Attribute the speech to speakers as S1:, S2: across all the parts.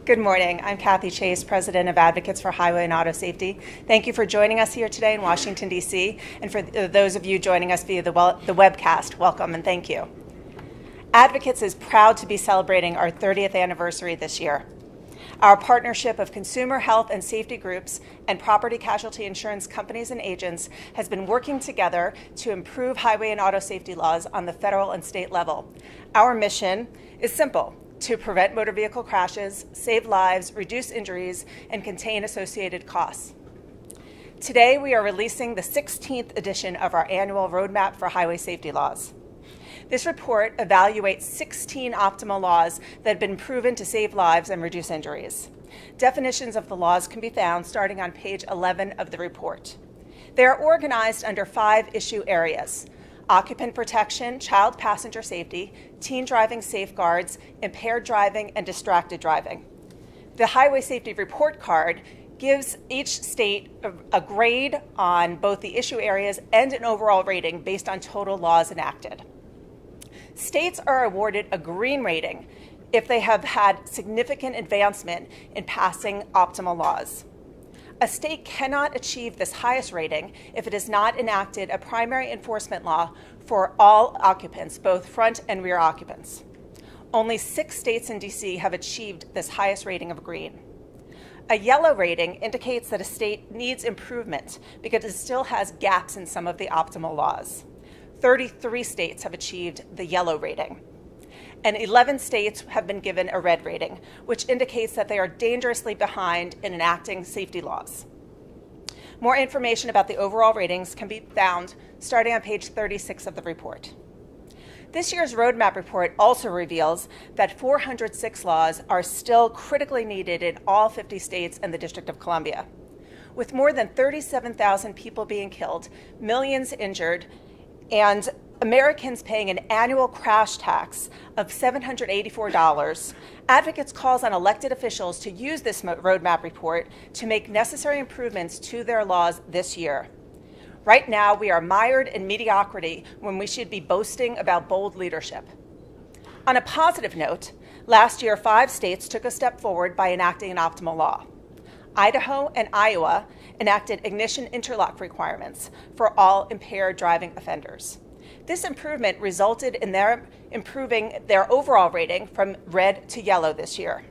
S1: Good morning. I'm Kathy Chase, President of Advocates for Highway and Auto Safety. Thank you for joining us here today in Washington, D.C. And for those of you joining us via the webcast, welcome and thank you. Advocates is proud to be celebrating our 30th anniversary this year. Our partnership of consumer health and safety groups and property casualty insurance companies and agents has been working together to improve highway and auto safety laws on the federal and state level. Our mission is simple: to prevent motor vehicle crashes, save lives, reduce injuries, and contain associated costs. Today, we are releasing the 16th edition of our annual Roadmap for Highway Safety Laws. This report evaluates 16 optimal laws that have been proven to save lives and reduce injuries. Definitions of the laws can be found starting on page 11 of the report. They are organized under 5 issue areas: occupant protection, child passenger safety, teen driving safeguards, impaired driving, and distracted driving. The Highway Safety Report Card gives each state a grade on both the issue areas and an overall rating based on total laws enacted. States are awarded a green rating if they have had significant advancement in passing optimal laws. A state cannot achieve this highest rating if it has not enacted a primary enforcement law for all occupants, both front and rear occupants. Only 6 states in D.C. have achieved this highest rating of green. A yellow rating indicates that a state needs improvement because it still has gaps in some of the optimal laws. 33 states have achieved the yellow rating, and 11 states have been given a red rating, which indicates that they are dangerously behind in enacting safety laws. More information about the overall ratings can be found starting on page 36 of the report. This year's roadmap report also reveals that 406 laws are still critically needed in all 50 states and the District of Columbia. With more than 37,000 people being killed, millions injured, and Americans paying an annual crash tax of $784, Advocates calls on elected officials to use this roadmap report to make necessary improvements to their laws this year. Right now, we are mired in mediocrity when we should be boasting about bold leadership. On a positive note, last year, 5 states took a step forward by enacting an optimal law. Idaho and Iowa enacted ignition interlock requirements for all impaired driving offenders. This improvement resulted in their improving their overall rating from red to yellow this year.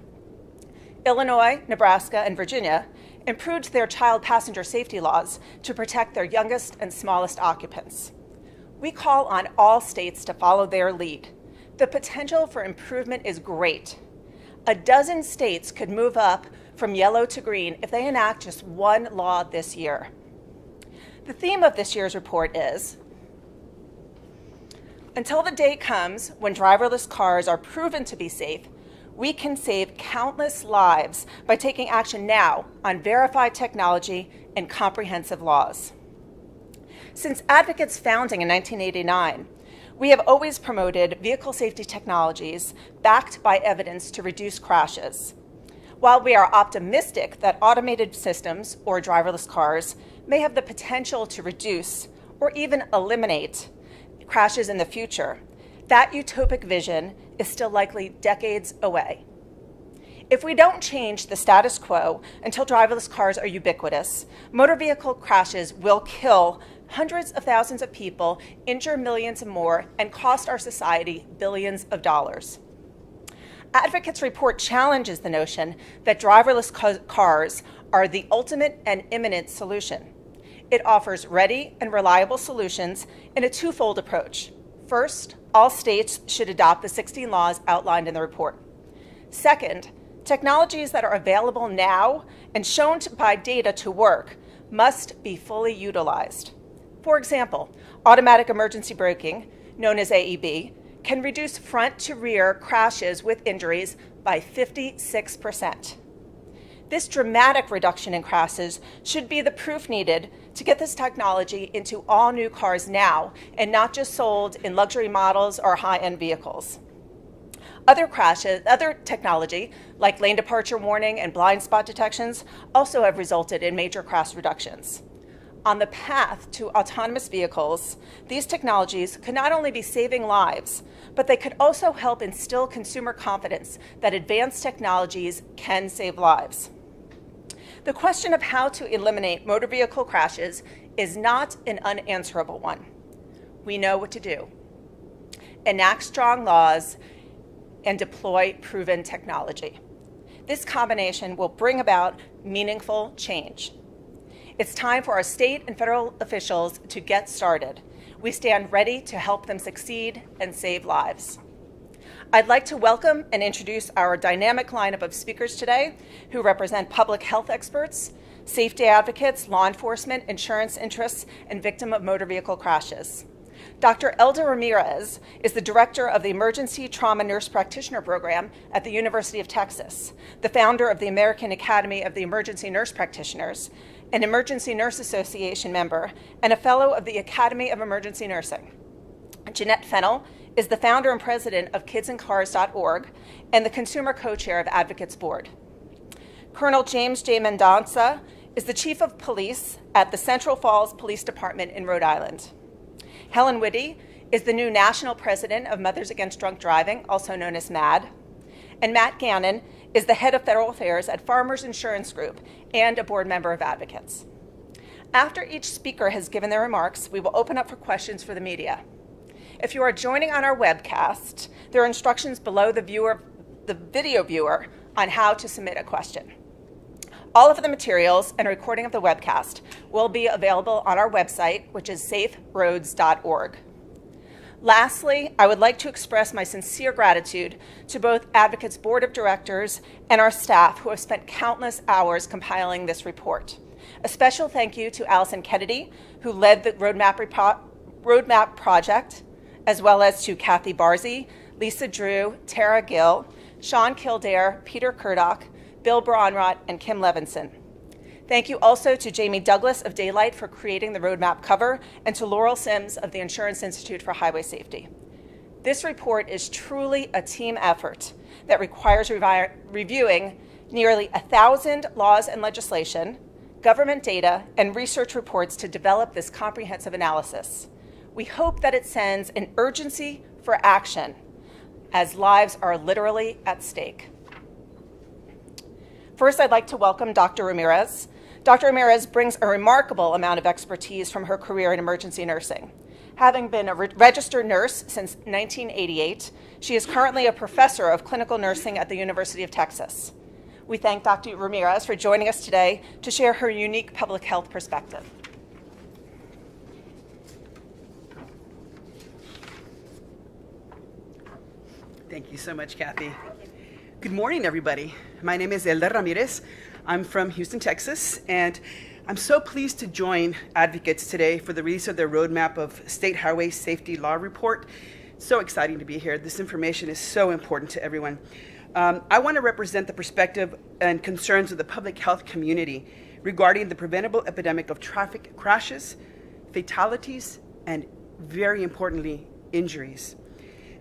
S1: Illinois, Nebraska, and Virginia improved their child passenger safety laws to protect their youngest and smallest occupants. We call on all states to follow their lead. The potential for improvement is great. A dozen states could move up from yellow to green if they enact just one law this year. The theme of this year's report is: until the day comes when driverless cars are proven to be safe, we can save countless lives by taking action now on verified technology and comprehensive laws. Since Advocates' founding in 1989, we have always promoted vehicle safety technologies backed by evidence to reduce crashes. While we are optimistic that automated systems or driverless cars may have the potential to reduce or even eliminate crashes in the future, that utopic vision is still likely decades away. If we don't change the status quo until driverless cars are ubiquitous, motor vehicle crashes will kill hundreds of thousands of people, injure millions more, and cost our society billions of dollars. Advocates' report challenges the notion that driverless cars are the ultimate and imminent solution. It offers ready and reliable solutions in a twofold approach. First, all states should adopt the 16 laws outlined in the report. Second, technologies that are available now and shown by data to work must be fully utilized. For example, automatic emergency braking, known as AEB, can reduce front to rear crashes with injuries by 56%. This dramatic reduction in crashes should be the proof needed to get this technology into all new cars now and not just sold in luxury models or high-end vehicles. Other technology, like lane departure warning and blind spot detections, also have resulted in major crash reductions. On the path to autonomous vehicles, these technologies could not only be saving lives, but they could also help instill consumer confidence that advanced technologies can save lives. The question of how to eliminate motor vehicle crashes is not an unanswerable one. We know what to do: enact strong laws and deploy proven technology. This combination will bring about meaningful change. It's time for our state and federal officials to get started. We stand ready to help them succeed and save lives. I'd like to welcome and introduce our dynamic lineup of speakers today who represent public health experts, safety advocates, law enforcement, insurance interests, and victims of motor vehicle crashes. Dr. Elda Ramirez is the director of the Emergency Trauma Nurse Practitioner Program at the University of Texas, the founder of the American Academy of the Emergency Nurse Practitioners, an Emergency Nurse Association member, and a fellow of the Academy of Emergency Nursing. Jeanette Fennell is the founder and president of KidsInCars.org and the consumer co-chair of Advocates Board. Colonel James J. Mendonca is the chief of police at the Central Falls Police Department in Rhode Island. Helen Whitty is the new national president of Mothers Against Drunk Driving, also known as MADD. And Matt Gannon is the head of federal affairs at Farmers Insurance Group and a board member of Advocates. After each speaker has given their remarks, we will open up for questions for the media. If you are joining on our webcast, there are instructions below the video viewer on how to submit a question. All of the materials and a recording of the webcast will be available on our website, which is saferoads.org. Lastly, I would like to express my sincere gratitude to both Advocates Board of Directors and our staff who have spent countless hours compiling this report. A special thank you to Allison Kennedy, who led the Roadmap project, as well as to Kathy Barzy, Lisa Drew, Tara Gill, Sean Kildare, Peter Kurdock, Bill Braunrot, and Kim Levinson. Thank you also to Jamie Douglas of Daylight for creating the roadmap cover, and to Laurel Sims of the Insurance Institute for Highway Safety. This report is truly a team effort that requires reviewing nearly 1,000 laws and legislation, government data, and research reports to develop this comprehensive analysis. We hope that it sends an urgency for action, as lives are literally at stake. First, I'd like to welcome Dr. Ramirez. Dr. Ramirez brings a remarkable amount of expertise from her career in emergency nursing. Having been a registered nurse since 1988, she is currently a professor of clinical nursing at the University of Texas. We thank Dr. Ramirez for joining us today to share her unique public health perspective.
S2: Thank you so much, Kathy. Good morning, everybody. My name is Elda Ramirez. I'm from Houston, Texas, and I'm so pleased to join Advocates today for the release of their roadmap of State Highway Safety Law Report. It's so exciting to be here. This information is so important to everyone. I want to represent the perspective and concerns of the public health community regarding the preventable epidemic of traffic crashes, fatalities, and very importantly, injuries.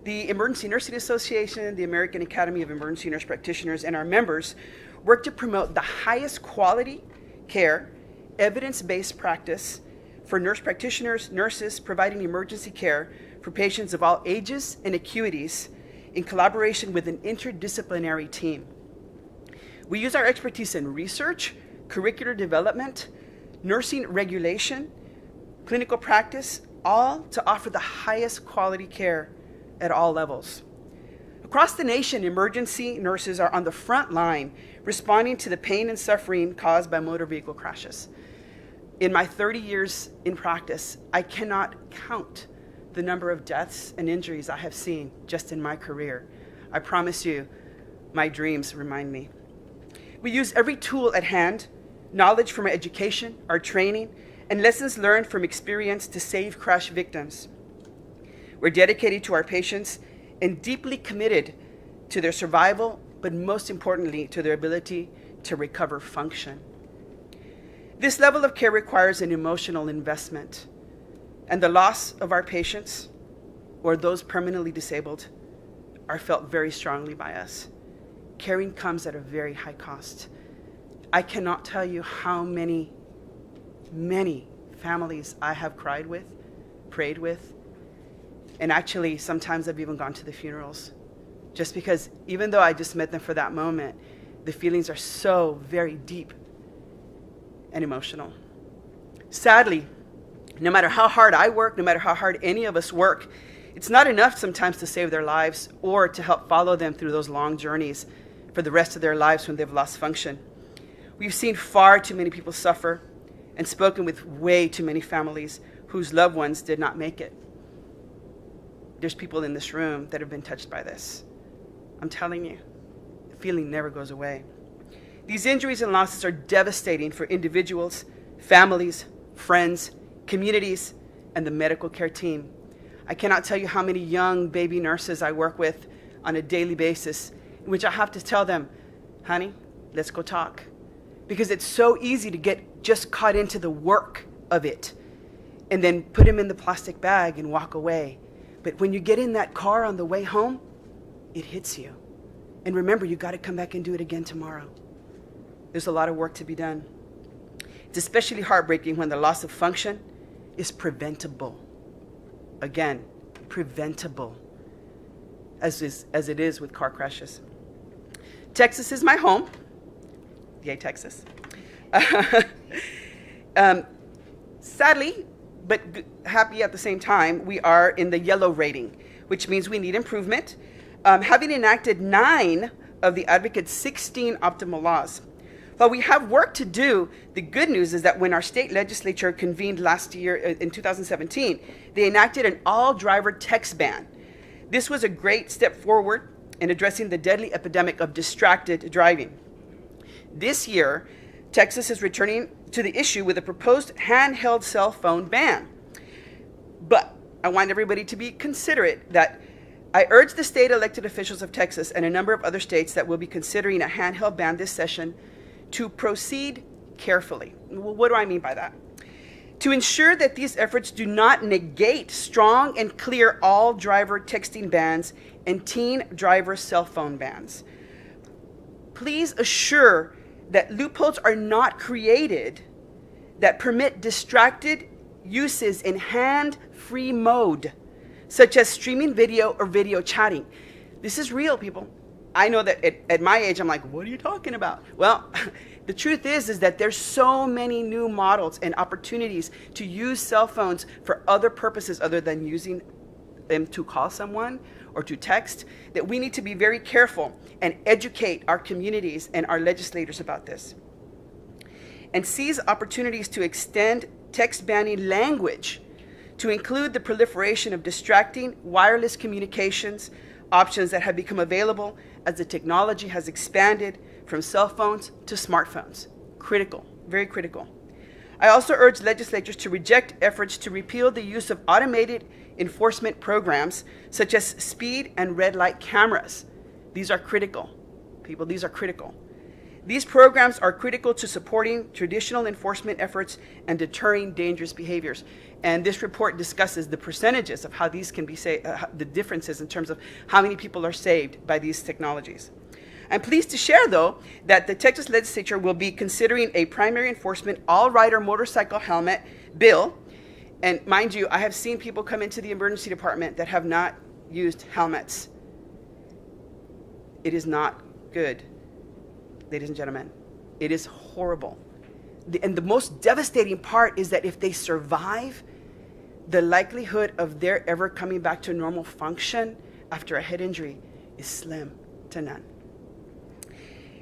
S2: The Emergency Nursing Association, the American Academy of Emergency Nurse Practitioners, and our members work to promote the highest quality care, evidence-based practice for nurse practitioners, nurses providing emergency care for patients of all ages and acuities in collaboration with an interdisciplinary team. We use our expertise in research, curricular development, nursing regulation, clinical practice, all to offer the highest quality care at all levels. Across the nation, emergency nurses are on the front line responding to the pain and suffering caused by motor vehicle crashes. In my 30 years in practice, I cannot count the number of deaths and injuries I have seen just in my career. I promise you, my dreams remind me. We use every tool at hand, knowledge from our education, our training, and lessons learned from experience to save crash victims. We're dedicated to our patients and deeply committed to their survival, but most importantly, to their ability to recover function. This level of care requires an emotional investment, and the loss of our patients or those permanently disabled are felt very strongly by us. Caring comes at a very high cost. I cannot tell you how many families I have cried with, prayed with, and actually sometimes I've even gone to the funerals. Just because even though I just met them for that moment, the feelings are so very deep and emotional. Sadly, no matter how hard I work, no matter how hard any of us work, it's not enough sometimes to save their lives or to help follow them through those long journeys for the rest of their lives when they've lost function. We've seen far too many people suffer and spoken with way too many families whose loved ones did not make it. There's people in this room that have been touched by this. I'm telling you, the feeling never goes away. These injuries and losses are devastating for individuals, families, friends, communities, and the medical care team. I cannot tell you how many young baby nurses I work with on a daily basis, in which I have to tell them, honey, let's go talk. Because it's so easy to get just caught into the work of it and then put them in the plastic bag and walk away. But when you get in that car on the way home, it hits you. And remember, you got to come back and do it again tomorrow. There's a lot of work to be done. It's especially heartbreaking when the loss of function is preventable. Again, preventable, as it is with car crashes. Texas is my home. Yay, Texas. Sadly, but happy at the same time, we are in the yellow rating, which means we need improvement. Having enacted 9 of the Advocate's 16 optimal laws. While we have work to do, the good news is that when our state legislature convened last year in 2017, they enacted an all-driver text ban. This was a great step forward in addressing the deadly epidemic of distracted driving. This year, Texas is returning to the issue with a proposed handheld cell phone ban. But I want everybody to be considerate that I urge the state elected officials of Texas and a number of other states that will be considering a handheld ban this session to proceed carefully. Well, what do I mean by that? To ensure that these efforts do not negate strong and clear all-driver texting bans and teen driver cell phone bans. Please assure that loopholes are not created that permit distracted uses in hand-free mode, such as streaming video or video chatting. This is real, people. I know that at my age, I'm like, what are you talking about? Well, the truth is that there's so many new models and opportunities to use cell phones for other purposes other than using them to call someone or to text, that we need to be very careful and educate our communities and our legislators about this. And seize opportunities to extend text banning language to include the proliferation of distracting wireless communications options that have become available as the technology has expanded from cell phones to smartphones. Critical, very critical. I also urge legislatures to reject efforts to repeal the use of automated enforcement programs such as speed and red light cameras. These are critical, people, these are critical. These programs are critical to supporting traditional enforcement efforts and deterring dangerous behaviors. And this report discusses the percentages of how these can be the differences in terms of how many people are saved by these technologies. I'm pleased to share, though, that the Texas legislature will be considering a primary enforcement all-rider motorcycle helmet bill. And mind you, I have seen people come into the emergency department that have not used helmets. It is not good, ladies and gentlemen. It is horrible. And the most devastating part is that if they survive, the likelihood of their ever coming back to normal function after a head injury is slim to none.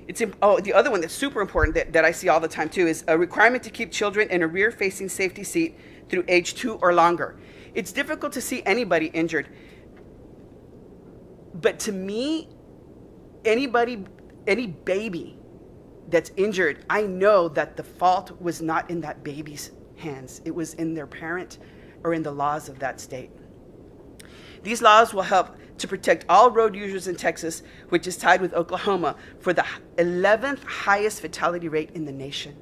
S2: The other one that's super important that I see all the time too is a requirement to keep children in a rear-facing safety seat through age 2 or longer. It's difficult to see anybody injured, but to me, any baby that's injured, I know that the fault was not in that baby's hands. It was in their parent or in the laws of that state. These laws will help to protect all road users in Texas, which is tied with Oklahoma for the 11th highest fatality rate in the nation.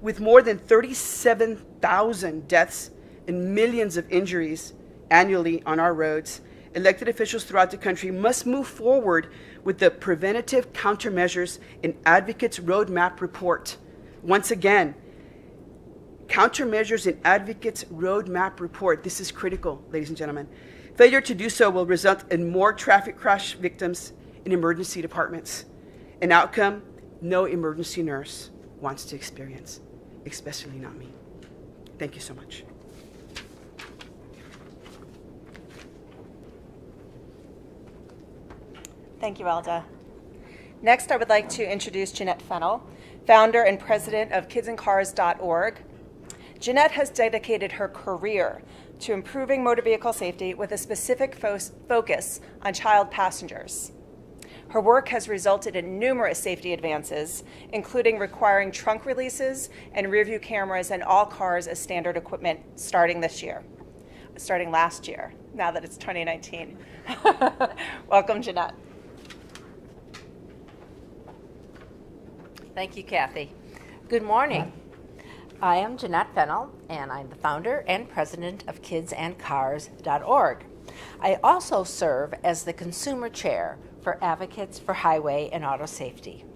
S2: With more than 37,000 deaths and millions of injuries annually on our roads, elected officials throughout the country must move forward with the preventative countermeasures in Advocates Roadmap report. Once again, Countermeasures in Advocates Roadmap Report. This is critical, ladies and gentlemen. Failure to do so will result in more traffic crash victims in emergency departments. An outcome no emergency nurse wants to experience, especially not me. Thank you so much.
S1: Thank you, Elda. Next, I would like to introduce Jeanette Fennell, founder and president of kidsandcars.org. Jeanette has dedicated her career to improving motor vehicle safety with a specific focus on child passengers. Her work has resulted in numerous safety advances, including requiring trunk releases and rearview cameras in all cars as standard equipment starting last year, now that it's 2019. Welcome, Jeanette.
S3: Thank you, Kathy. Good morning. I am Jeanette Fennell, and I'm the founder and president of kidsandcars.org. I also serve as the consumer chair for Advocates for Highway and Auto Safety.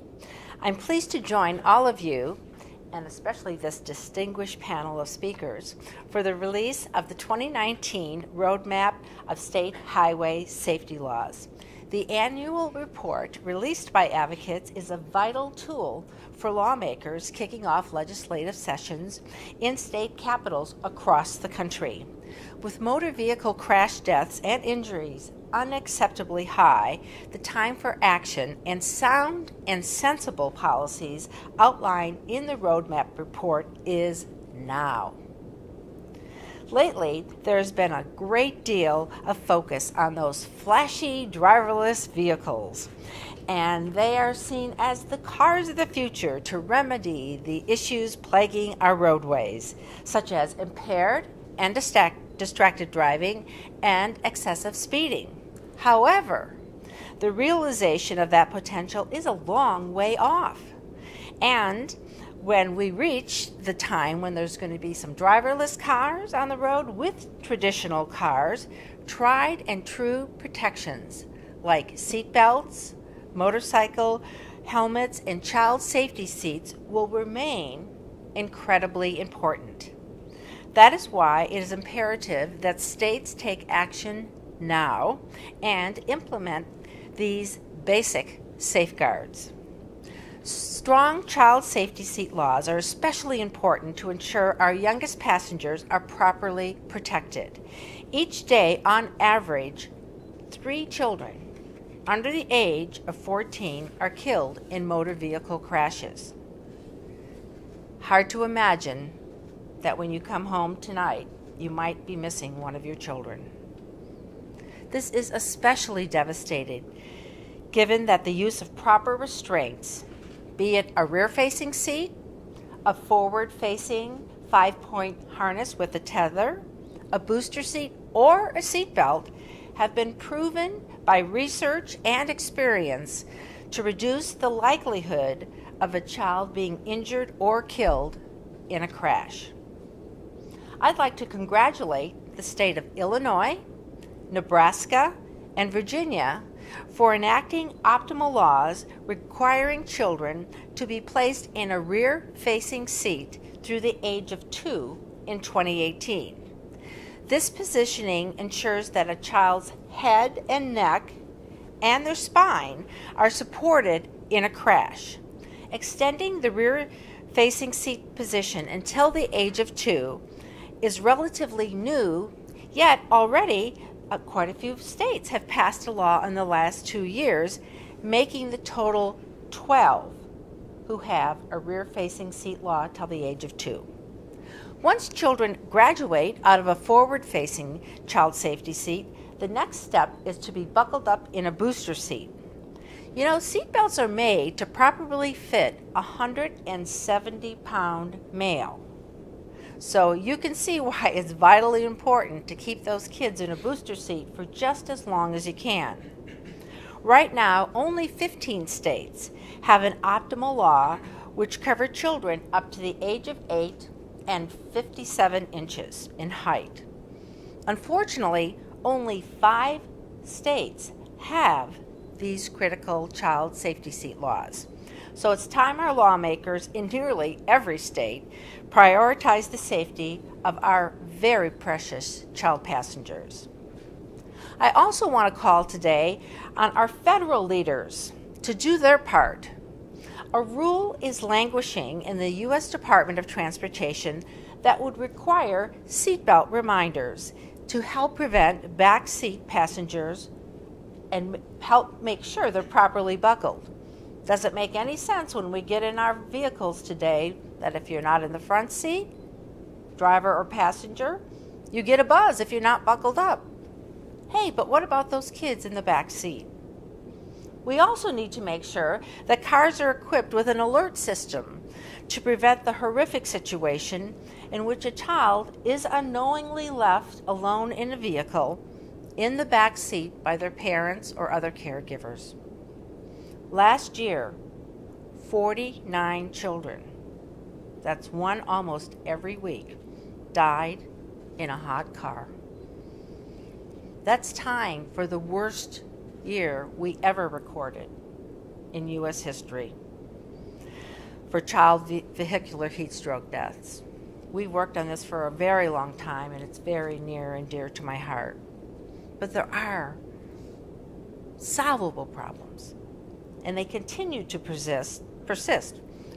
S3: I'm pleased to join all of you, and especially this distinguished panel of speakers, for the release of the 2019 Roadmap of State Highway Safety Laws. The annual report released by Advocates is a vital tool for lawmakers kicking off legislative sessions in state capitals across the country. With motor vehicle crash deaths and injuries unacceptably high, the time for action and sound and sensible policies outlined in the Roadmap report is now. Lately, there has been a great deal of focus on those flashy driverless vehicles, and they are seen as the cars of the future to remedy the issues plaguing our roadways, such as impaired and distracted driving and excessive speeding. However, the realization of that potential is a long way off, and when we reach the time when there's going to be some driverless cars on the road with traditional cars, tried and true protections like seat belts, motorcycle helmets, and child safety seats will remain incredibly important. That is why it is imperative that states take action now and implement these basic safeguards. Strong child safety seat laws are especially important to ensure our youngest passengers are properly protected. Each day, on average, 3 children under the age of 14 are killed in motor vehicle crashes. Hard to imagine that when you come home tonight, you might be missing one of your children. This is especially devastating, given that the use of proper restraints, be it a rear-facing seat, a forward-facing 5-point harness with a tether, a booster seat, or a seat belt, have been proven by research and experience to reduce the likelihood of a child being injured or killed in a crash. I'd like to congratulate the state of Illinois, Nebraska, and Virginia for enacting optimal laws requiring children to be placed in a rear-facing seat through the age of 2 in 2018. This positioning ensures that a child's head and neck and their spine are supported in a crash. Extending the rear-facing seat position until the age of 2 is relatively new, yet already quite a few states have passed a law in the last 2 years, making the total 12 who have a rear-facing seat law till the age of 2. Once children graduate out of a forward-facing child safety seat, the next step is to be buckled up in a booster seat. You know, seat belts are made to properly fit a 170-pound male. So you can see why it's vitally important to keep those kids in a booster seat for just as long as you can. Right now, only 15 states have an optimal law which cover children up to the age of 8 and 57 inches in height. Unfortunately, only 5 states have these critical child safety seat laws. So it's time our lawmakers in nearly every state prioritize the safety of our very precious child passengers. I also want to call today on our federal leaders to do their part. A rule is languishing in the U.S. Department of Transportation that would require seatbelt reminders to help prevent backseat passengers and help make sure they're properly buckled. Does it make any sense when we get in our vehicles today that if you're not in the front seat, driver or passenger, you get a buzz if you're not buckled up? Hey, but what about those kids in the back seat? We also need to make sure that cars are equipped with an alert system to prevent the horrific situation in which a child is unknowingly left alone in a vehicle in the back seat by their parents or other caregivers. Last year, 49 children, that's one almost every week, died in a hot car. That's tying for the worst year we ever recorded in U.S. history for child vehicular heat stroke deaths. We worked on this for a very long time, and it's very near and dear to my heart. But there are solvable problems, and they continue to persist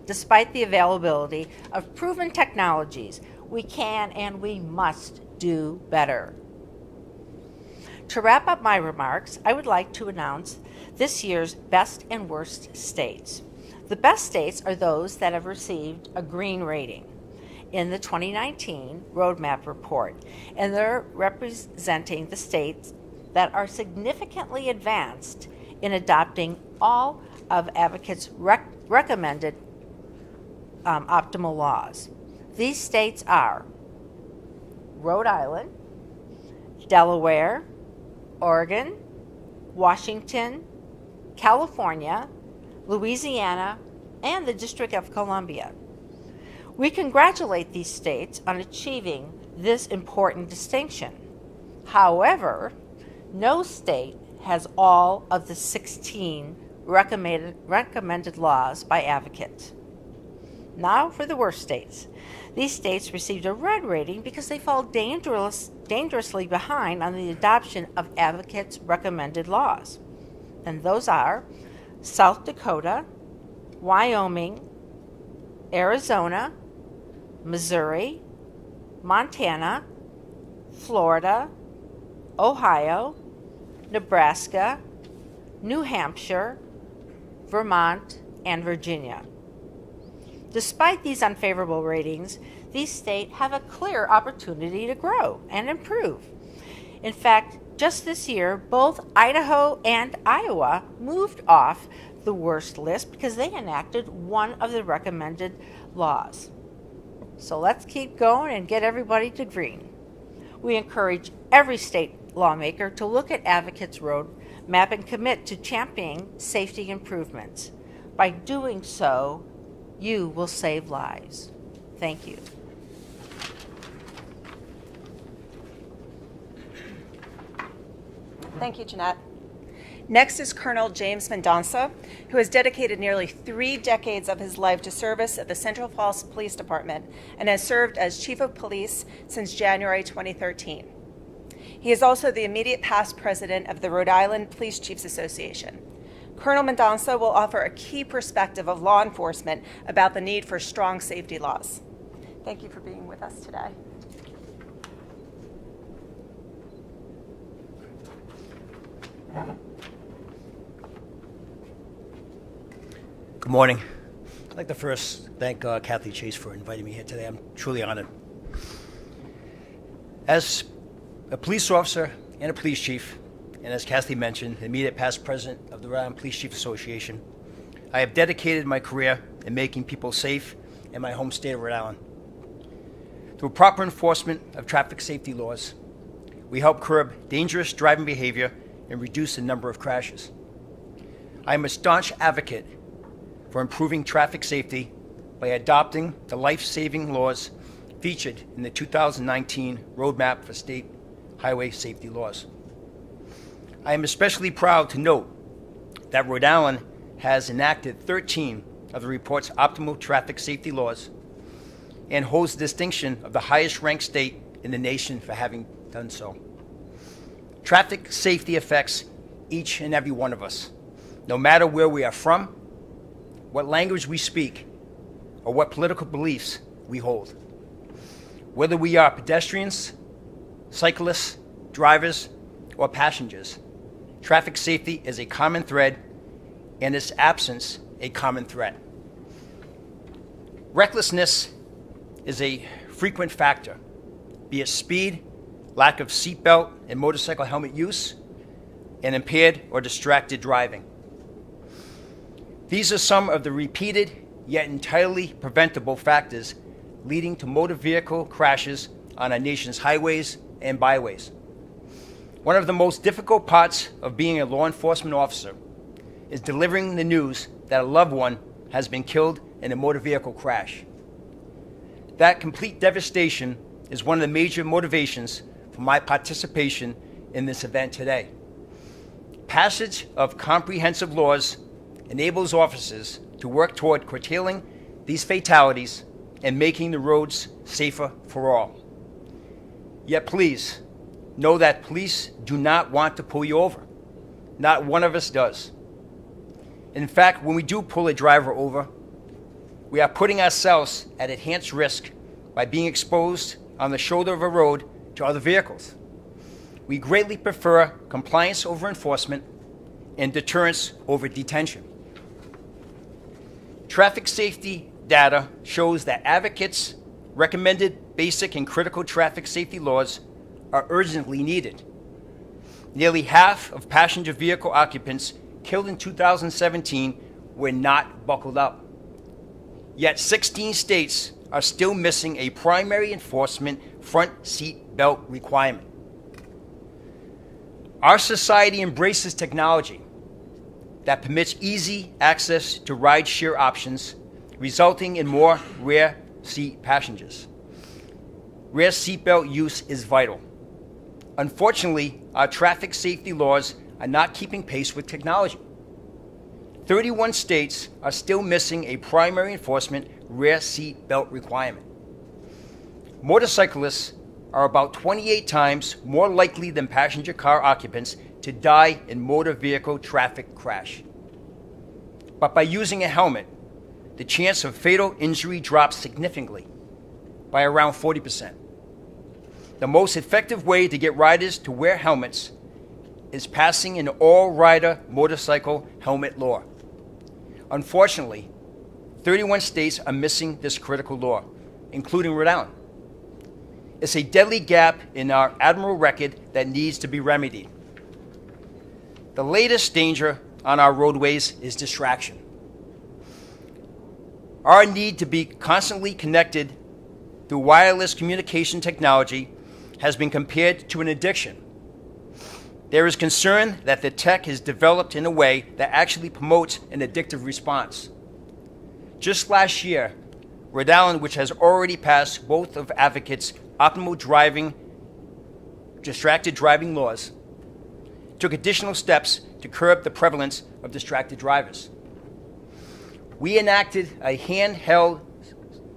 S3: despite the availability of proven technologies. We can and we must do better. To wrap up my remarks, I would like to announce this year's best and worst states. The best states are those that have received a green rating in the 2019 Roadmap Report, and they're representing the states that are significantly advanced in adopting all of Advocate's recommended optimal laws. These states are Rhode Island, Delaware, Oregon, Washington, California, Louisiana, and the District of Columbia. We congratulate these states on achieving this important distinction. However, no state has all of the 16 recommended laws by Advocate. Now for the worst states. These states received a red rating because they fall dangerously behind on the adoption of Advocate's recommended laws. And those are South Dakota, Wyoming, Arizona, Missouri, Montana, Florida, Ohio, Nebraska, New Hampshire, Vermont, and Virginia. Despite these unfavorable ratings, these states have a clear opportunity to grow and improve. In fact, just this year, both Idaho and Iowa moved off the worst list because they enacted one of the recommended laws. So let's keep going and get everybody to green. We encourage every state lawmaker to look at Advocate's roadmap and commit to championing safety improvements. By doing so, you will save lives. Thank you.
S1: Thank you, Jeanette. Next is Colonel James Mendonça, who has dedicated nearly 3 decades of his life to service at the Central Falls Police Department and has served as Chief of Police since January 2013. He is also the immediate past president of the Rhode Island Police Chiefs Association. Colonel Mendonça will offer a key perspective of law enforcement about the need for strong safety laws. Thank you for being with us today.
S4: Good morning. I'd like to first thank Kathy Chase for inviting me here today. I'm truly honored. As a police officer and a police chief, and as Kathy mentioned, the immediate past president of the Rhode Island Police Chiefs Association, I have dedicated my career in making people safe in my home state of Rhode Island. Through proper enforcement of traffic safety laws, we help curb dangerous driving behavior and reduce the number of crashes. I am a staunch advocate for improving traffic safety by adopting the life-saving laws featured in the 2019 Roadmap for State Highway Safety Laws. I am especially proud to note that Rhode Island has enacted 13 of the report's optimal traffic safety laws and holds the distinction of the highest ranked state in the nation for having done so. Traffic safety affects each and every one of us, no matter where we are from, what language we speak, or what political beliefs we hold. Whether we are pedestrians, cyclists, drivers, or passengers, traffic safety is a common thread, and its absence a common threat. Recklessness is a frequent factor, be it speed, lack of seatbelt and motorcycle helmet use, and impaired or distracted driving. These are some of the repeated yet entirely preventable factors leading to motor vehicle crashes on our nation's highways and byways. One of the most difficult parts of being a law enforcement officer is delivering the news that a loved one has been killed in a motor vehicle crash. That complete devastation is one of the major motivations for my participation in this event today. Passage of comprehensive laws enables officers to work toward curtailing these fatalities and making the roads safer for all. Yet please, know that police do not want to pull you over. Not one of us does. In fact, when we do pull a driver over, we are putting ourselves at enhanced risk by being exposed on the shoulder of a road to other vehicles. We greatly prefer compliance over enforcement and deterrence over detention. Traffic safety data shows that advocates' recommended basic and critical traffic safety laws are urgently needed. Nearly half of passenger vehicle occupants killed in 2017 were not buckled up. Yet 16 states are still missing a primary enforcement front seat belt requirement. Our society embraces technology that permits easy access to ride-share options, resulting in more rear seat passengers. Rear seatbelt use is vital. Unfortunately, our traffic safety laws are not keeping pace with technology. 31 states are still missing a primary enforcement rear seat belt requirement. Motorcyclists are about 28 times more likely than passenger car occupants to die in motor vehicle traffic crash. But by using a helmet, the chance of fatal injury drops significantly by around 40%. The most effective way to get riders to wear helmets is passing an all-rider motorcycle helmet law. Unfortunately, 31 states are missing this critical law, including Rhode Island. It's a deadly gap in our admirable record that needs to be remedied. The latest danger on our roadways is distraction. Our need to be constantly connected through wireless communication technology has been compared to an addiction. There is concern that the tech is developed in a way that actually promotes an addictive response. Just last year, Rhode Island, which has already passed both of advocates' optimal driving, distracted driving laws, took additional steps to curb the prevalence of distracted drivers. We enacted a handheld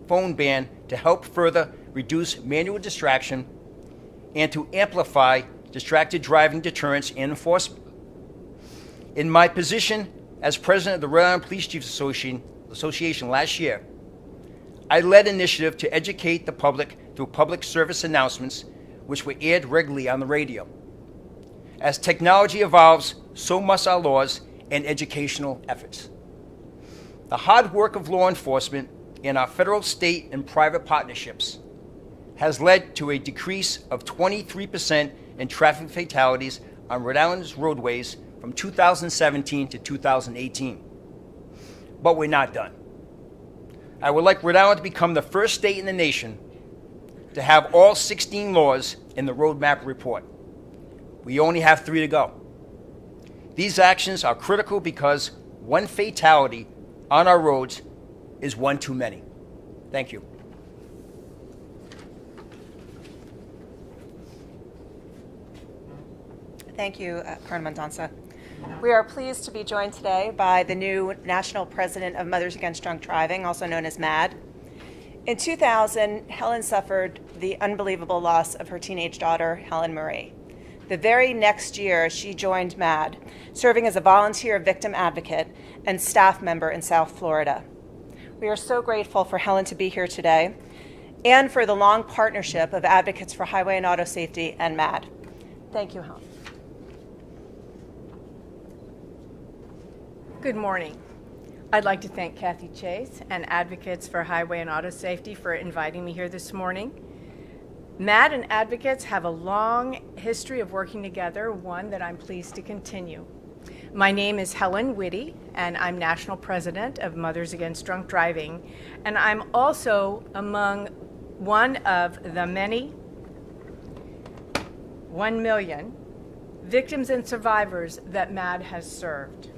S4: phone ban to help further reduce manual distraction and to amplify distracted driving deterrence and enforcement. In my position as president of the Rhode Island Police Chiefs Association last year, I led an initiative to educate the public through public service announcements, which were aired regularly on the radio. As technology evolves, so must our laws and educational efforts. The hard work of law enforcement in our federal, state, and private partnerships has led to a decrease of 23% in traffic fatalities on Rhode Island's roadways from 2017 to 2018. But we're not done. I would like Rhode Island to become the first state in the nation to have all 16 laws in the roadmap report. We only have 3 to go. These actions are critical because one fatality on our roads is one too many. Thank you.
S1: Thank you, Colonel Mendonça. We are pleased to be joined today by the new National President of Mothers Against Drunk Driving, also known as MADD. In 2000, Helen suffered the unbelievable loss of her teenage daughter, Helen Marie. The very next year, she joined MADD, serving as a volunteer victim advocate and staff member in South Florida. We are so grateful for Helen to be here today and for the long partnership of Advocates for Highway and Auto Safety and MADD. Thank you, Helen.
S5: Good morning. I'd like to thank Kathy Chase and Advocates for Highway and Auto Safety for inviting me here this morning. MADD and Advocates have a long history of working together, one that I'm pleased to continue. My name is Helen Whitty, and I'm National President of Mothers Against Drunk Driving, and I'm also among one of the many 1 million victims and survivors that MADD has served.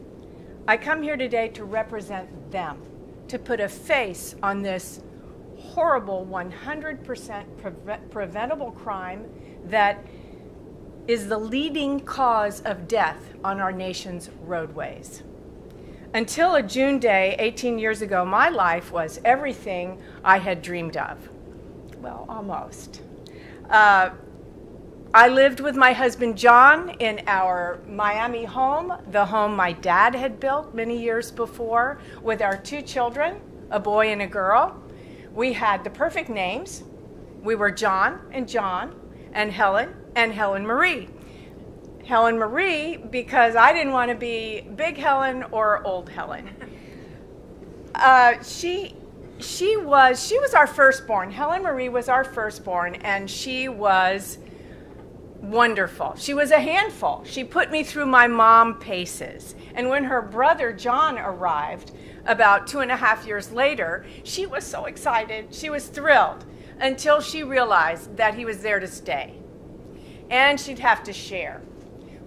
S5: I come here today to represent them, to put a face on this horrible 100% preventable crime that is the leading cause of death on our nation's roadways. Until a June day 18 years ago, my life was everything I had dreamed of. Well, almost. I lived with my husband John in our Miami home, the home my dad had built many years before, with our 2 children, a boy and a girl. We had the perfect names. We were John and Helen Marie. Helen Marie because I didn't want to be Big Helen or Old Helen. She was our firstborn. Helen Marie was our firstborn, and she was wonderful. She was a handful. She put me through my mom paces. And when her brother John arrived about 2.5 years later, she was so excited. She was thrilled until she realized that he was there to stay. And she'd have to share,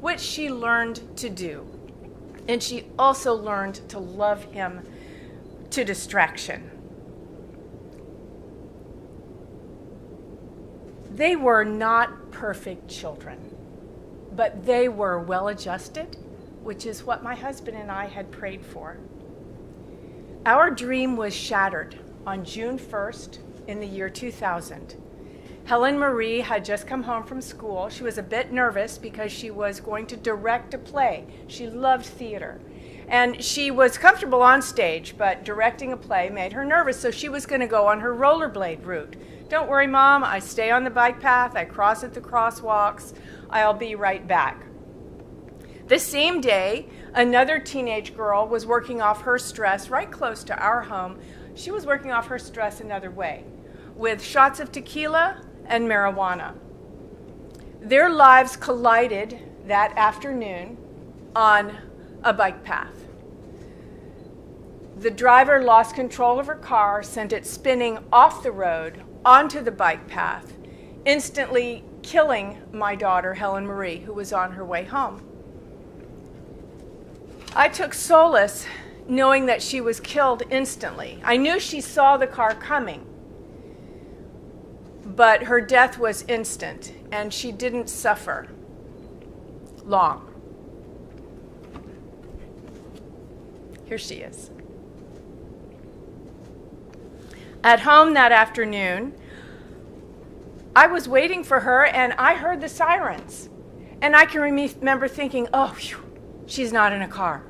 S5: which she learned to do. And she also learned to love him to distraction. They were not perfect children, but they were well-adjusted, which is what my husband and I had prayed for. Our dream was shattered on June 1st in the year 2000. Helen Marie had just come home from school. She was a bit nervous because she was going to direct a play. She loved theater. And she was comfortable on stage, but directing a play made her nervous, so she was going to go on her rollerblade route. Don't worry, Mom, I stay on the bike path, I cross at the crosswalks, I'll be right back. The same day, another teenage girl was working off her stress right close to our home. She was working off her stress another way, with shots of tequila and marijuana. Their lives collided that afternoon on a bike path. The driver lost control of her car, sent it spinning off the road onto the bike path, instantly killing my daughter, Helen Marie, who was on her way home. I took solace knowing that she was killed instantly. I knew she saw the car coming, but her death was instant, and she didn't suffer long. Here she is. At home that afternoon, I was waiting for her, and I heard the sirens. And I can remember thinking, oh, phew, she's not in a car.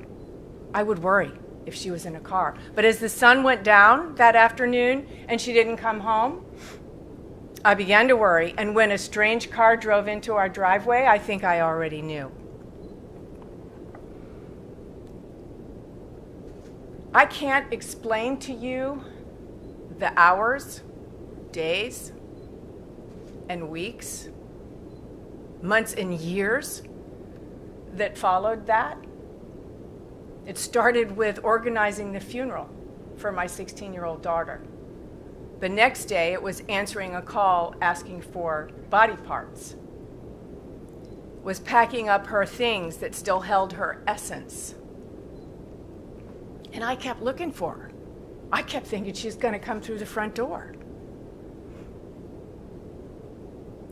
S5: I would worry if she was in a car. But as the sun went down that afternoon and she didn't come home, I began to worry. And when a strange car drove into our driveway, I think I already knew. I can't explain to you the hours, days, and weeks, months and years that followed that. It started with organizing the funeral for my 16-year-old daughter. The next day, it was answering a call asking for body parts. Was packing up her things that still held her essence. And I kept looking for her. I kept thinking she's going to come through the front door.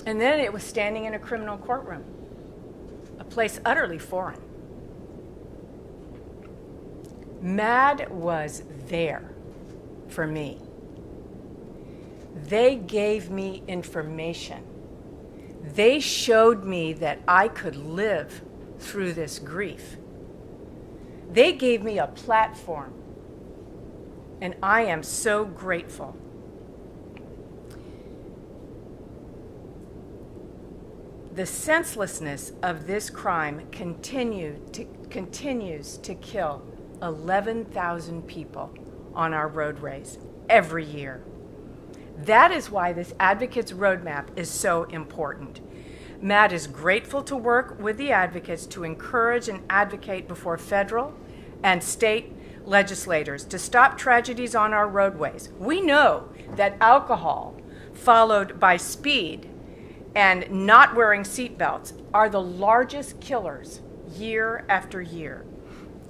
S5: And then it was standing in a criminal courtroom, a place utterly foreign. MAD was there for me. They gave me information. They showed me that I could live through this grief. They gave me a platform, and I am so grateful. The senselessness of this crime continues to kill 11,000 people on our roadways every year. That is why this Advocates Roadmap is so important. MAD is grateful to work with the advocates to encourage and advocate before federal and state legislators to stop tragedies on our roadways. We know that alcohol, followed by speed and not wearing seatbelts, are the largest killers year after year.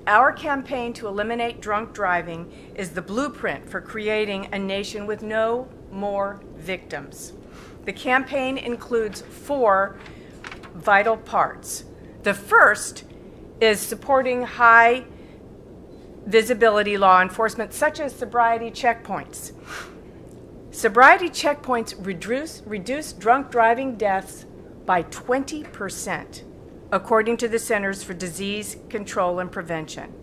S5: Our campaign to eliminate drunk driving is the blueprint for creating a nation with no more victims. The campaign includes 4 vital parts. The first is supporting high visibility law enforcement, such as sobriety checkpoints. Sobriety checkpoints reduce drunk driving deaths by 20%, according to the Centers for Disease Control and Prevention.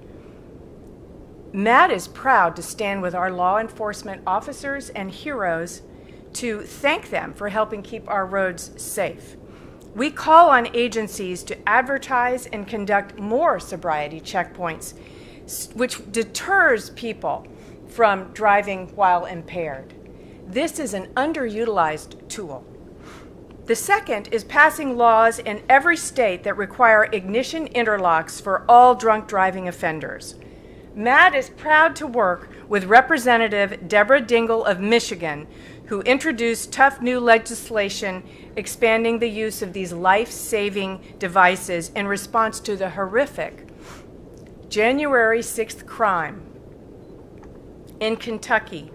S5: MAD is proud to stand with our law enforcement officers and heroes to thank them for helping keep our roads safe. We call on agencies to advertise and conduct more sobriety checkpoints, which deters people from driving while impaired. This is an underutilized tool. The second is passing laws in every state that require ignition interlocks for all drunk driving offenders. MAD is proud to work with Representative Deborah Dingell of Michigan, who introduced tough new legislation expanding the use of these life-saving devices in response to the horrific January 6th crime in Kentucky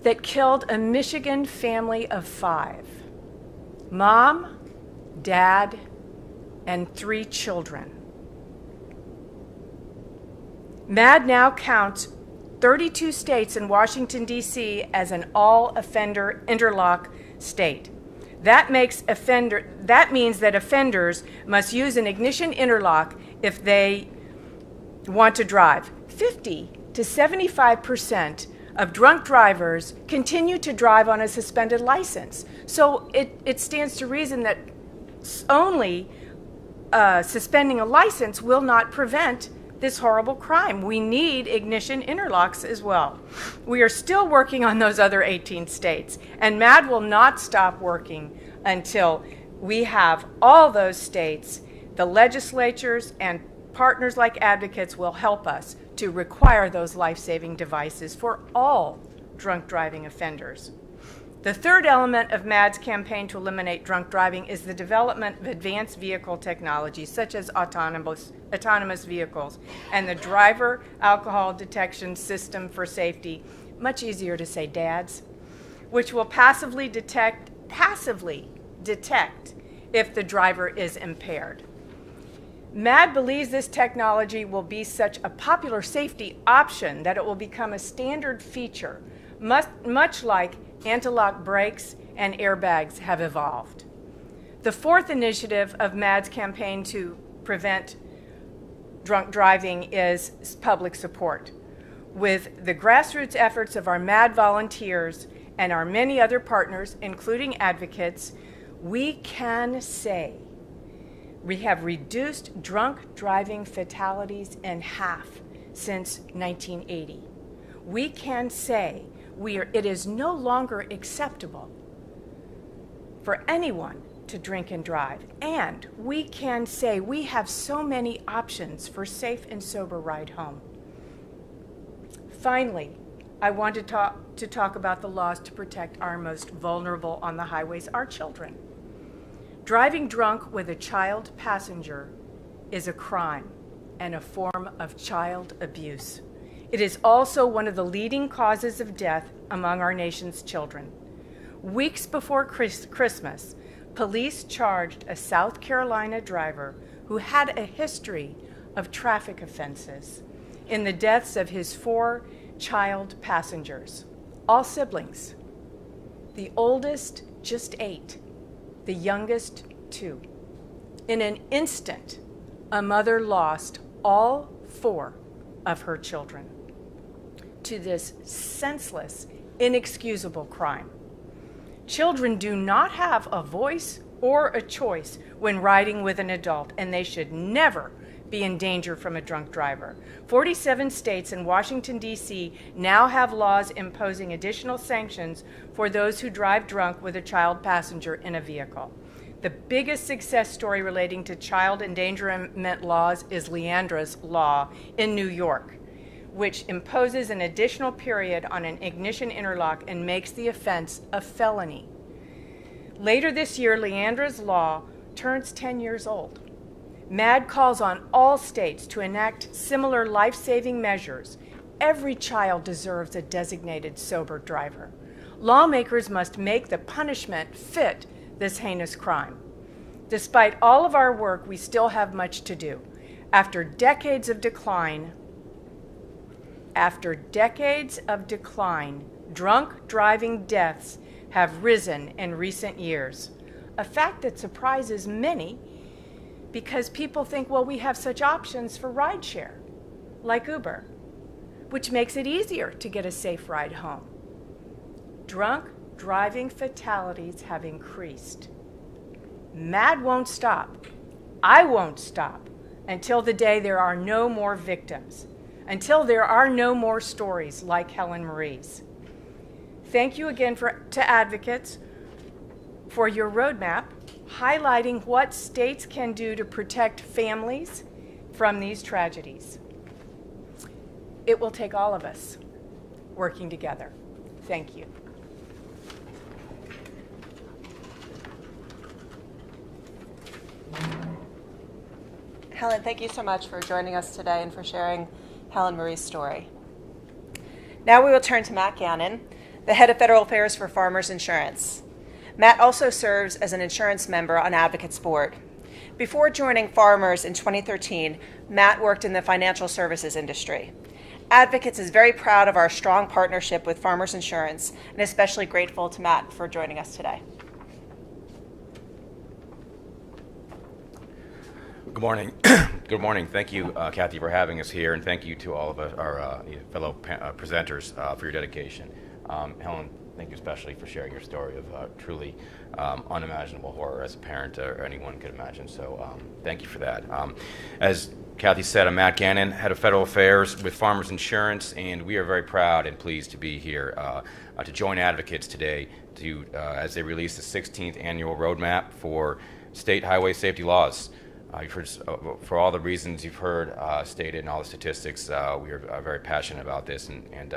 S5: that killed a Michigan family of 5, mom, dad, and 3 children. MAD now counts 32 states in Washington, D.C. as an all-offender interlock state. That means that offenders must use an ignition interlock if they want to drive. 50 to 75% of drunk drivers continue to drive on a suspended license. So it stands to reason that only suspending a license will not prevent this horrible crime. We need ignition interlocks as well. We are still working on those other 18 states, and MAD will not stop working until we have all those states, the legislatures, and partners like advocates will help us to require those life-saving devices for all drunk driving offenders. The third element of MAD's campaign to eliminate drunk driving is the development of advanced vehicle technology, such as autonomous vehicles and the driver alcohol detection system for safety, much easier to say DADS, which will passively detect if the driver is impaired. MAD believes this technology will be such a popular safety option that it will become a standard feature, much like anti-lock brakes and airbags have evolved. The fourth initiative of MAD's campaign to prevent drunk driving is public support. With the grassroots efforts of our MAD volunteers and our many other partners, including advocates, we can say we have reduced drunk driving fatalities in half since 1980. We can say it is no longer acceptable for anyone to drink and drive. And we can say we have so many options for safe and sober ride home. Finally, I want to talk about the laws to protect our most vulnerable on the highways, our children. Driving drunk with a child passenger is a crime and a form of child abuse. It is also one of the leading causes of death among our nation's children. Weeks before Christmas, police charged a South Carolina driver who had a history of traffic offenses in the deaths of his 4 child passengers, all siblings. The oldest, just 8, the youngest, 2. In an instant, a mother lost all 4 of her children to this senseless, inexcusable crime. Children do not have a voice or a choice when riding with an adult, and they should never be in danger from a drunk driver. 47 states and Washington, D.C. now have laws imposing additional sanctions for those who drive drunk with a child passenger in a vehicle. The biggest success story relating to child endangerment laws is Leandra's Law in New York, which imposes an additional period on an ignition interlock and makes the offense a felony. Later this year, Leandra's Law turns 10 years old. MAD calls on all states to enact similar life-saving measures. Every child deserves a designated sober driver. Lawmakers must make the punishment fit this heinous crime. Despite all of our work, we still have much to do. After decades of decline, drunk driving deaths have risen in recent years, a fact that surprises many because people think, well, we have such options for rideshare, like Uber, which makes it easier to get a safe ride home. Drunk driving fatalities have increased. MAD won't stop. I won't stop until the day there are no more victims, until there are no more stories like Helen Marie's. Thank you again to advocates for your roadmap, highlighting what states can do to protect families from these tragedies. It will take all of us working together. Thank you.
S1: Helen, thank you so much for joining us today and for sharing Helen Marie's story. Now we will turn to Matt Gannon, the head of federal affairs for Farmers Insurance. Matt also serves as an insurance member on Advocates Board. Before joining Farmers in 2013, Matt worked in the financial services industry. Advocates is very proud of our strong partnership with Farmers Insurance and especially grateful to Matt for joining us today.
S6: Good morning. Good morning. Thank you, Kathy, for having us here, and thank you to all of our fellow presenters for your dedication. Helen, thank you especially for sharing your story of truly unimaginable horror as a parent or anyone could imagine. So thank you for that. As Kathy said, I'm Matt Gannon, head of federal affairs with Farmers Insurance, and we are very proud and pleased to be here to join advocates today as they release the 16th annual roadmap for state highway safety laws. You've heard, for all the reasons you've heard stated and all the statistics, we are very passionate about this and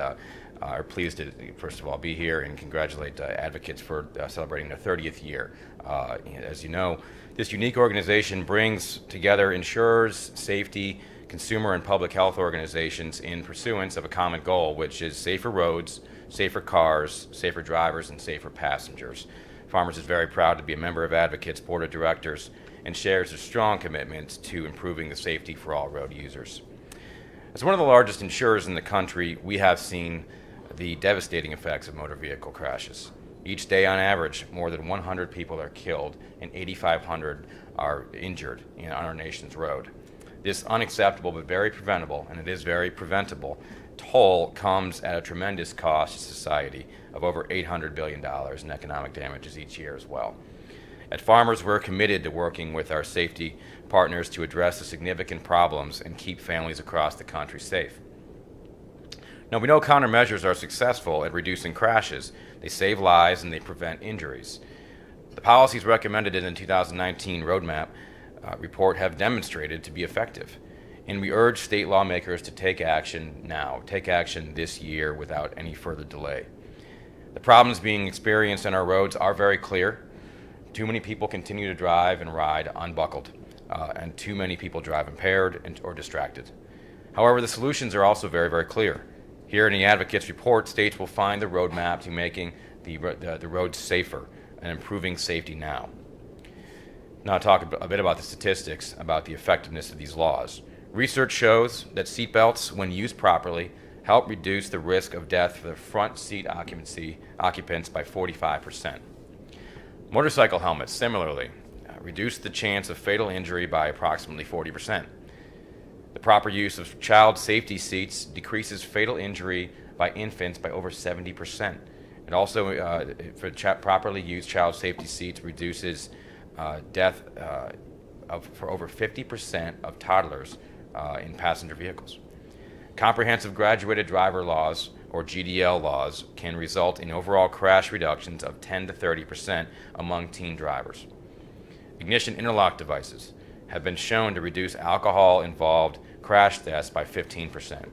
S6: are pleased to, first of all, be here and congratulate advocates for celebrating their 30th year. As you know, this unique organization brings together insurers, safety, consumer, and public health organizations in pursuance of a common goal, which is safer roads, safer cars, safer drivers, and safer passengers. Farmers is very proud to be a member of Advocates' Board of Directors and shares a strong commitment to improving the safety for all road users. As one of the largest insurers in the country, we have seen the devastating effects of motor vehicle crashes. Each day, on average, more than 100 people are killed and 8,500 are injured on our nation's road. This unacceptable but very preventable, and it is very preventable, toll comes at a tremendous cost to society of over $800 billion in economic damages each year as well. At Farmers, we're committed to working with our safety partners to address the significant problems and keep families across the country safe. Now, we know countermeasures are successful at reducing crashes. They save lives and they prevent injuries. The policies recommended in the 2019 roadmap report have demonstrated to be effective, and we urge state lawmakers to take action now, take action this year without any further delay. The problems being experienced on our roads are very clear. Too many people continue to drive and ride unbuckled, and too many people drive impaired or distracted. However, the solutions are also very, very clear. Here in the Advocates report, states will find the roadmap to making the roads safer and improving safety now. Now I'll talk a bit about the statistics about the effectiveness of these laws. Research shows that seatbelts, when used properly, help reduce the risk of death for the front seat occupants by 45%. Motorcycle helmets, similarly, reduce the chance of fatal injury by approximately 40%. The proper use of child safety seats decreases fatal injury by infants by over 70%. It also, properly used child safety seats reduces death for over 50% of toddlers in passenger vehicles. Comprehensive graduated driver laws, or GDL laws, can result in overall crash reductions of 10 to 30% among teen drivers. Ignition interlock devices have been shown to reduce alcohol-involved crash deaths by 15%.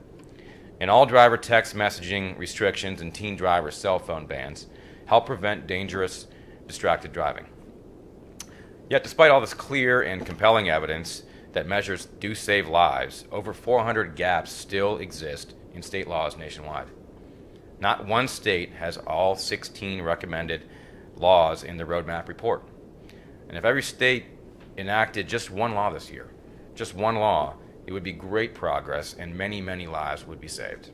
S6: And all driver text messaging restrictions and teen driver cell phone bans help prevent dangerous, distracted driving. Yet, despite all this clear and compelling evidence that measures do save lives, over 400 gaps still exist in state laws nationwide. Not one state has all 16 recommended laws in the roadmap report. And if every state enacted just one law this year, just one law, it would be great progress and many, many lives would be saved.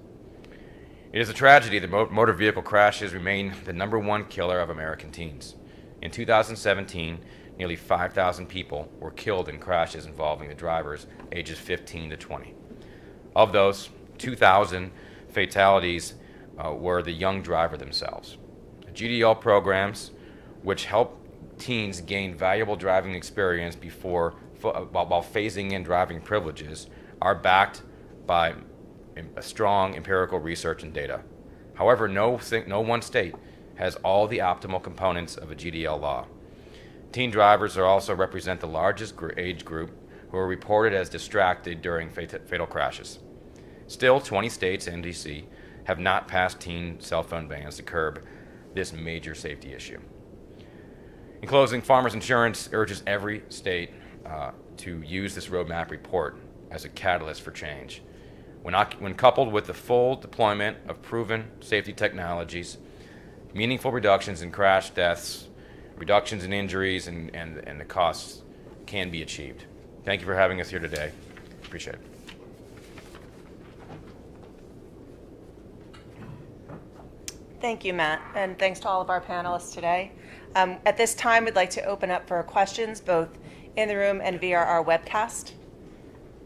S6: It is a tragedy that motor vehicle crashes remain the #1 killer of American teens. In 2017, nearly 5,000 people were killed in crashes involving the drivers ages 15 to 20. Of those, 2,000 fatalities were the young driver themselves. GDL programs, which help teens gain valuable driving experience while phasing in driving privileges, are backed by strong empirical research and data. However, no one state has all the optimal components of a GDL law. Teen drivers also represent the largest age group who are reported as distracted during fatal crashes. Still, 20 states and D.C. have not passed teen cell phone bans to curb this major safety issue. In closing, Farmers Insurance urges every state to use this roadmap report as a catalyst for change. When coupled with the full deployment of proven safety technologies, meaningful reductions in crash deaths, reductions in injuries, and the costs can be achieved. Thank you for having us here today. Appreciate it.
S1: Thank you, Matt, and thanks to all of our panelists today. At this time, we'd like to open up for questions, both in the room and via our webcast.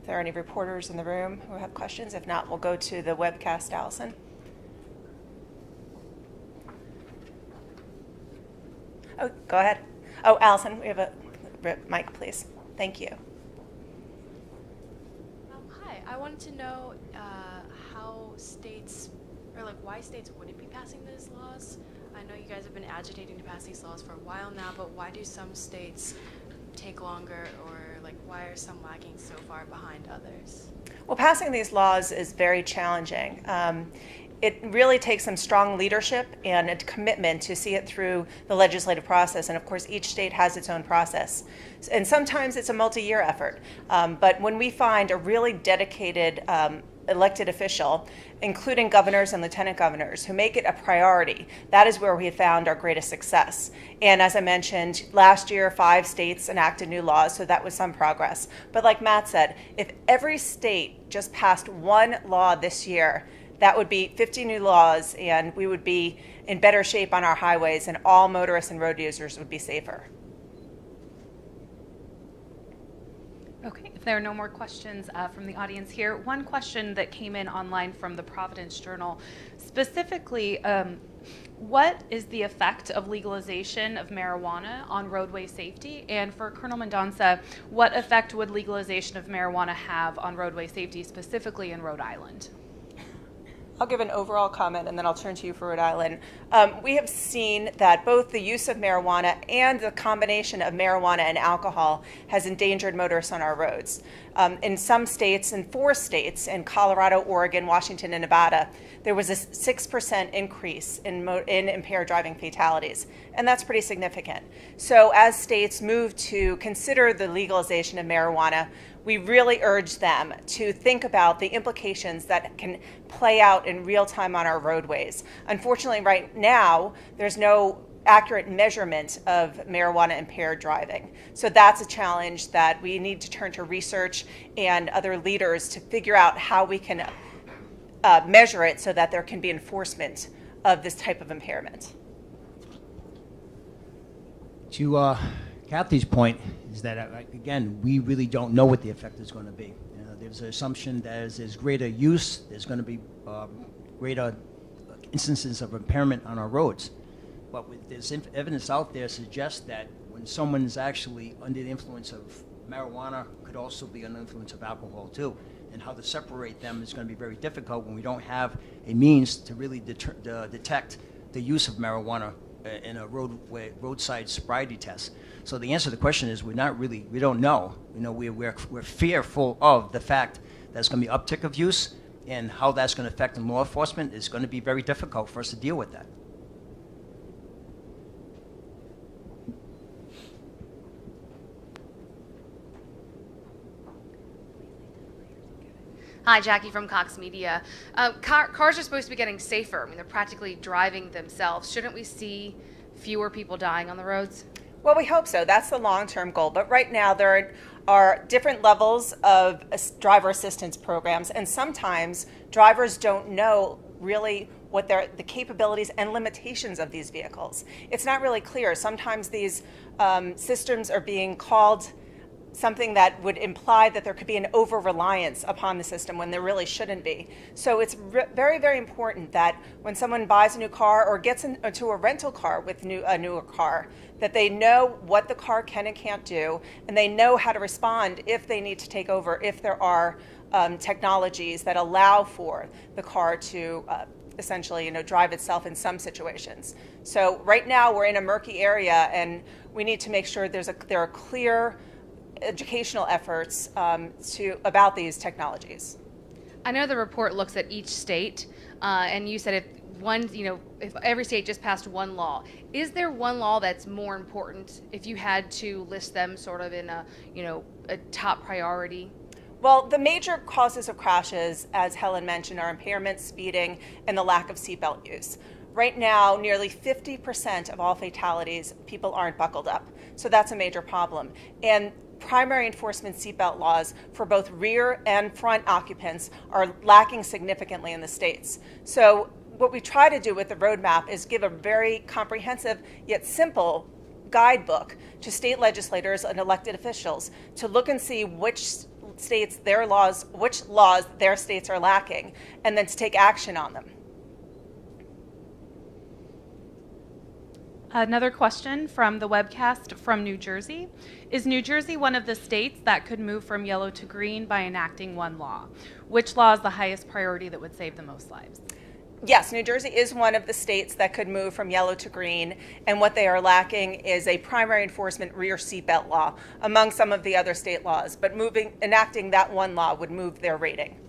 S1: If there are any reporters in the room who have questions, if not, we'll go to the webcast. Allison. Oh, go ahead. Oh, Allison, we have a mic, please. Thank you.
S7: Hi, I wanted to know how states, or why states wouldn't be passing these laws. I know you guys have been agitating to pass these laws for a while now, but why do some states take longer, or why are some lagging so far behind others?
S1: Well, passing these laws is very challenging. It really takes some strong leadership and a commitment to see it through the legislative process. And of course, each state has its own process. And sometimes it's a multi-year effort. But when we find a really dedicated elected official, including governors and lieutenant governors, who make it a priority, that is where we have found our greatest success. And as I mentioned, last year, 5 states enacted new laws, so that was some progress. But like Matt said, if every state just passed one law this year, that would be 50 new laws, and we would be in better shape on our highways, and all motorists and road users would be safer.
S8: Okay, if there are no more questions from the audience here, one question that came in online from the Providence Journal, specifically, what is the effect of legalization of marijuana on roadway safety? And for Colonel Mendonça, what effect would legalization of marijuana have on roadway safety, specifically in Rhode Island?
S1: I'll give an overall comment, and then I'll turn to you for Rhode Island. We have seen that both the use of marijuana and the combination of marijuana and alcohol has endangered motorists on our roads. In some states, in 4 states, in Colorado, Oregon, Washington, and Nevada, there was a 6% increase in impaired driving fatalities, and that's pretty significant. So as states move to consider the legalization of marijuana, we really urge them to think about the implications that can play out in real time on our roadways. Unfortunately, right now, there's no accurate measurement of marijuana impaired driving. So that's a challenge that we need to turn to research and other leaders to figure out how we can measure it so that there can be enforcement of this type of impairment.
S4: To Kathy's point is that, again, we really don't know what the effect is going to be. There's an assumption that as there's greater use, there's going to be greater instances of impairment on our roads. But there's evidence out there suggests that when someone's actually under the influence of marijuana, could also be under the influence of alcohol too. And how to separate them is going to be very difficult when we don't have a means to really detect the use of marijuana in a roadside sobriety test. So the answer to the question is we don't know. We're fearful of the fact that there's going to be uptick of use, and how that's going to affect law enforcement is going to be very difficult for us to deal with that.
S9: Hi, Jackie from Cox Media. Cars are supposed to be getting safer. I mean, they're practically driving themselves. Shouldn't we see fewer people dying on the roads?
S1: Well, we hope so. That's the long-term goal. But right now, there are different levels of driver assistance programs, and sometimes drivers don't know really what the capabilities and limitations of these vehicles. It's not really clear. Sometimes these systems are being called something that would imply that there could be an over-reliance upon the system when there really shouldn't be. So it's very, very important that when someone buys a new car or gets into a rental car with a newer car, that they know what the car can and can't do, and they know how to respond if they need to take over, if there are technologies that allow for the car to essentially, drive itself in some situations. So right now we're in a murky area, and we need to make sure there are clear educational efforts about these technologies.
S9: I know the report looks at each state, and you said if every state just passed one law, is there one law that's more important if you had to list them sort of in a top priority?
S1: Well, the major causes of crashes, as Helen mentioned, are impairment, speeding, and the lack of seatbelt use. Right now, nearly 50% of all fatalities, people aren't buckled up. So that's a major problem. And primary enforcement seatbelt laws for both rear and front occupants are lacking significantly in the states. So what we try to do with the roadmap is give a very comprehensive yet simple guidebook to state legislators and elected officials to look and see which laws their states are lacking, and then to take action on them.
S8: Another question from the webcast from New Jersey. Is New Jersey one of the states that could move from yellow to green by enacting one law? Which law is the highest priority that would save the most lives?
S1: Yes, New Jersey is one of the states that could move from yellow to green, and what they are lacking is a primary enforcement rear seatbelt law among some of the other state laws, but enacting that one law would move their rating.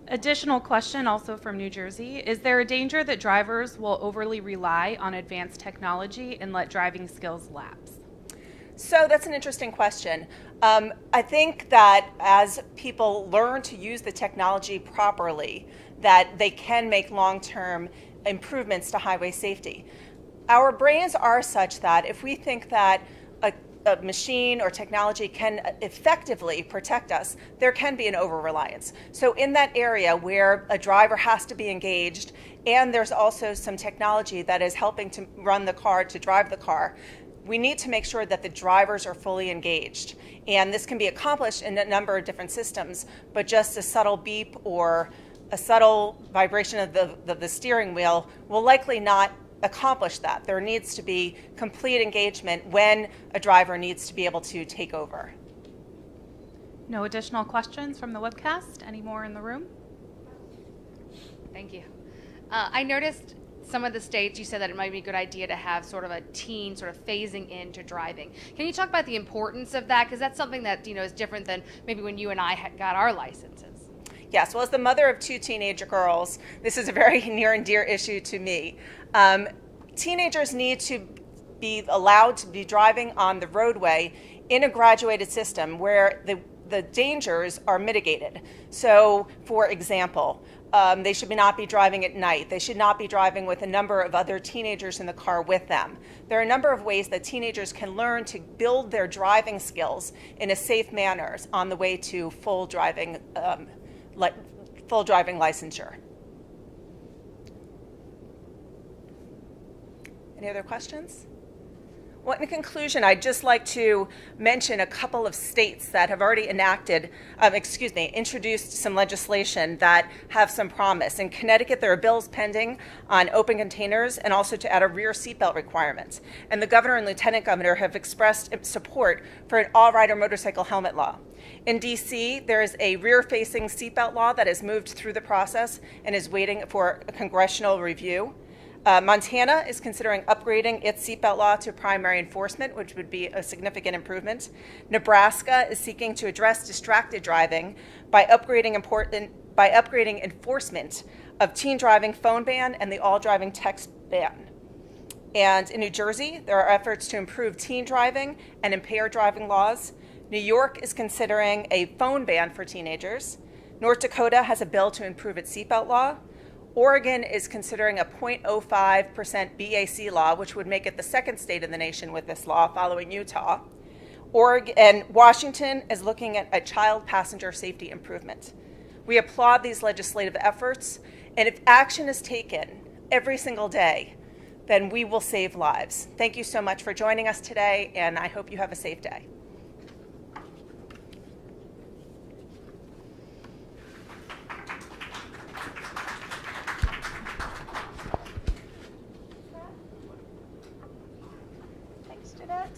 S8: Additional question also from New Jersey. Is there a danger that drivers will overly rely on advanced technology and let driving skills lapse?
S1: So that's an interesting question. I think that as people learn to use the technology properly, that they can make long-term improvements to highway safety. Our brains are such that if we think that a machine or technology can effectively protect us, there can be an over-reliance. So in that area where a driver has to be engaged, and there's also some technology that is helping to run the car, to drive the car, we need to make sure that the drivers are fully engaged. And this can be accomplished in a number of different systems, but just a subtle beep or a subtle vibration of the steering wheel will likely not accomplish that. There needs to be complete engagement when a driver needs to be able to take over.
S8: No additional questions from the webcast? Any more in the room?
S9: Thank you. I noticed some of the states, you said that it might be a good idea to have sort of a teen sort of phasing into driving. Can you talk about the importance of that? Because that's something that is different than maybe when you and I got our licenses.
S1: Yes, well, as the mother of 2 teenager girls, this is a very near and dear issue to me. Teenagers need to be allowed to be driving on the roadway in a graduated system where the dangers are mitigated. So, for example, They should not be driving at night. They should not be driving with a number of other teenagers in the car with them. There are a number of ways that teenagers can learn to build their driving skills in a safe manner on the way to full driving licensure. Any other questions? Well, in conclusion, I'd just like to mention a couple of states that have already introduced some legislation that have some promise. In Connecticut, there are bills pending on open containers and also to add a rear seatbelt requirement. And the governor and lieutenant governor have expressed support for an all-rider motorcycle helmet law. In D.C., there is a rear-facing seatbelt law that has moved through the process and is waiting for a congressional review. Montana is considering upgrading its seatbelt law to primary enforcement, which would be a significant improvement. Nebraska is seeking to address distracted driving by upgrading enforcement of teen driving phone ban and the all driving text ban. And in New Jersey, there are efforts to improve teen driving and impaired driving laws. New York is considering a phone ban for teenagers. North Dakota has a bill to improve its seatbelt law. Oregon is considering a 0.05% BAC law, which would make it the second state in the nation with this law, following Utah. And Washington is looking at a child passenger safety improvement. We applaud these legislative efforts, and if action is taken every single day, then we will save lives. Thank you so much for joining us today, and I hope you have a safe day. Thanks, Jeanette.